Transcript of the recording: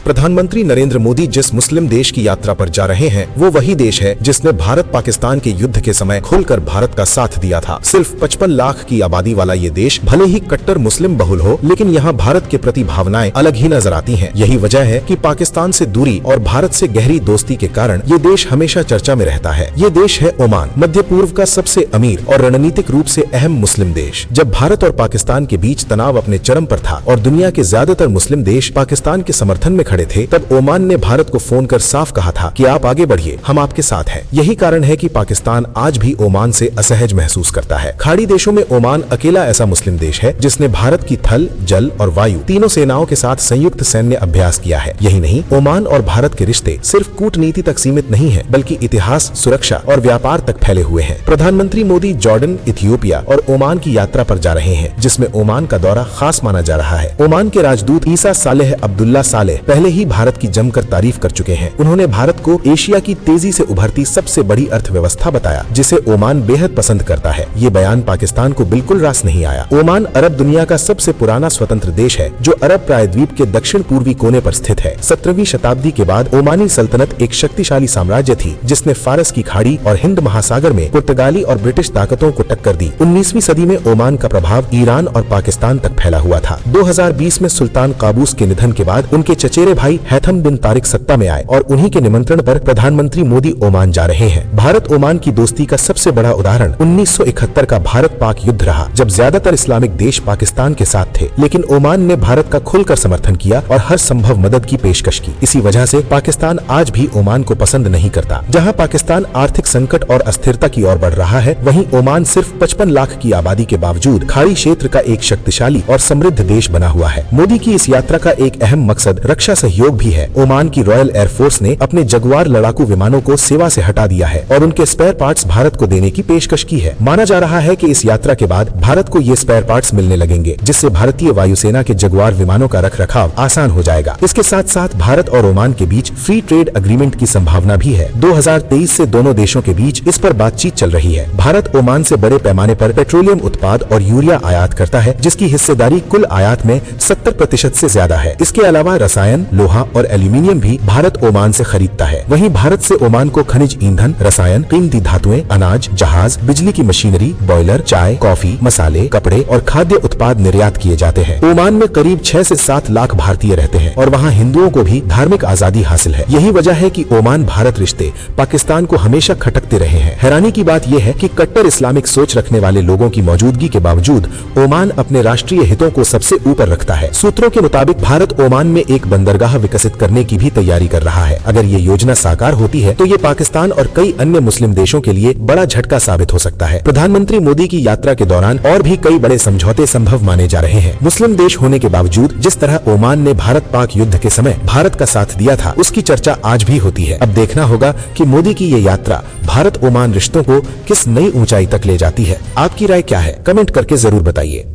प्रधानमंत्री नरेंद्र मोदी जिस मुस्लिम देश की यात्रा पर जा रहे हैं वो वही देश है जिसने भारत पाकिस्तान के युद्ध के समय खुलकर भारत का साथ दिया था। सिर्फ 55 लाख की आबादी वाला ये देश भले ही कट्टर मुस्लिम बहुल हो, लेकिन यहाँ भारत के प्रति भावनाएं अलग ही नजर आती हैं। यही वजह है कि पाकिस्तान से दूरी और भारत से गहरी दोस्ती के कारण ये देश हमेशा चर्चा में रहता है। ये देश है ओमान, मध्य पूर्व का सबसे अमीर और रणनीतिक रूप से अहम मुस्लिम देश। जब भारत और पाकिस्तान के बीच तनाव अपने चरम पर था और दुनिया के ज्यादातर मुस्लिम देश पाकिस्तान के समर्थन में खड़े थे, तब ओमान ने भारत को फोन कर साफ कहा था कि आप आगे बढ़िए, हम आपके साथ हैं। यही कारण है कि पाकिस्तान आज भी ओमान से असहज महसूस करता है। खाड़ी देशों में ओमान अकेला ऐसा मुस्लिम देश है जिसने भारत की थल, जल और वायु तीनों सेनाओं के साथ संयुक्त सैन्य अभ्यास किया है। यही नहीं, ओमान और भारत के रिश्ते सिर्फ कूटनीति तक सीमित नहीं है, बल्कि इतिहास, सुरक्षा और व्यापार तक फैले हुए हैं। प्रधानमंत्री मोदी जॉर्डन, इथियोपिया और ओमान की यात्रा पर जा रहे हैं, जिसमें ओमान का दौरा खास माना जा रहा है। ओमान के राजदूत ईसा सालेह अब्दुल्ला सालेह पहले ही भारत की जमकर तारीफ कर चुके हैं। उन्होंने भारत को एशिया की तेजी से उभरती सबसे बड़ी अर्थव्यवस्था बताया, जिसे ओमान बेहद पसंद करता है। ये बयान पाकिस्तान को बिल्कुल रास नहीं आया। ओमान अरब दुनिया का सबसे पुराना स्वतंत्र देश है, जो अरब प्रायद्वीप के दक्षिण पूर्वी कोने पर स्थित है। 17वीं शताब्दी के बाद ओमानी सल्तनत एक शक्तिशाली साम्राज्य थी, जिसने फारस की खाड़ी और हिंद महासागर में पुर्तगाली और ब्रिटिश ताकतों को टक्कर दी। 19वीं सदी में ओमान का प्रभाव ईरान और पाकिस्तान तक फैला हुआ था। 2020 में सुल्तान काबूस के निधन के बाद उनके चचेरे भाई हैथम बिन तारिक सत्ता में आए और उन्हीं के निमंत्रण पर प्रधानमंत्री मोदी ओमान जा रहे हैं। भारत ओमान की दोस्ती का सबसे बड़ा उदाहरण 1971 का भारत पाक युद्ध रहा, जब ज्यादातर इस्लामिक देश पाकिस्तान के साथ थे, लेकिन ओमान ने भारत का खुलकर समर्थन किया और हर संभव मदद की पेशकश की। इसी वजह से पाकिस्तान आज भी ओमान को पसंद नहीं करता। जहां पाकिस्तान आर्थिक संकट और अस्थिरता की ओर बढ़ रहा है, वहीं ओमान सिर्फ 55 लाख की आबादी के बावजूद खाड़ी क्षेत्र का एक शक्तिशाली और समृद्ध देश बना हुआ है। मोदी की इस यात्रा का एक अहम मकसद रक्षा सहयोग भी है। ओमान की रॉयल एयरफोर्स ने अपने जगुआर लड़ाकू विमानों को सेवा से हटा दिया है और उनके स्पेयर पार्ट्स भारत को देने की पेशकश की है। माना जा रहा है कि इस यात्रा के बाद भारत को ये स्पेयर पार्ट्स मिलने लगेंगे, जिससे भारतीय वायुसेना के जगुआर विमानों का रखरखाव आसान हो जाएगा। इसके साथ साथ भारत और ओमान के बीच फ्री ट्रेड एग्रीमेंट की संभावना भी है। 2023 से दोनों देशों के बीच इस पर बातचीत चल रही है। भारत ओमान से बड़े पैमाने पर पेट्रोलियम उत्पाद और यूरिया आयात करता है, जिसकी हिस्सेदारी कुल आयात में 70% से ज्यादा है। इसके अलावा रसायन, लोहा और एल्यूमिनियम भी भारत ओमान से खरीदता है। वहीं भारत से ओमान को खनिज ईंधन, रसायन, कीमती धातुएं, अनाज, जहाज, बिजली की मशीनरी, बॉयलर, चाय, कॉफी, मसाले, कपड़े और खाद्य उत्पाद निर्यात किए जाते हैं। ओमान में करीब 6 से 7 लाख भारतीय रहते हैं और वहाँ हिंदुओं को भी धार्मिक आजादी हासिल है। यही वजह है कि ओमान भारत रिश्ते पाकिस्तान को हमेशा खटकते रहे हैं। हैरानी की बात यह है कि कट्टर इस्लामिक सोच रखने वाले लोगों की मौजूदगी के बावजूद ओमान अपने राष्ट्रीय हितों को सबसे ऊपर रखता है। सूत्रों के मुताबिक भारत ओमान में एक बंदरगाह विकसित करने की भी तैयारी कर रहा है। अगर ये योजना साकार होती है तो ये पाकिस्तान और कई अन्य मुस्लिम देशों के लिए बड़ा झटका साबित हो सकता है। प्रधानमंत्री मोदी की यात्रा के दौरान और भी कई बड़े समझौते संभव माने जा रहे हैं। मुस्लिम देश होने के बावजूद जिस तरह ओमान ने भारत पाक युद्ध के समय भारत का साथ दिया था, उसकी चर्चा आज भी होती है। अब देखना होगा कि मोदी की ये यात्रा भारत ओमान रिश्तों को किस नई ऊंचाई तक ले जाती है। आपकी राय क्या है? कमेंट करके जरूर बताइए।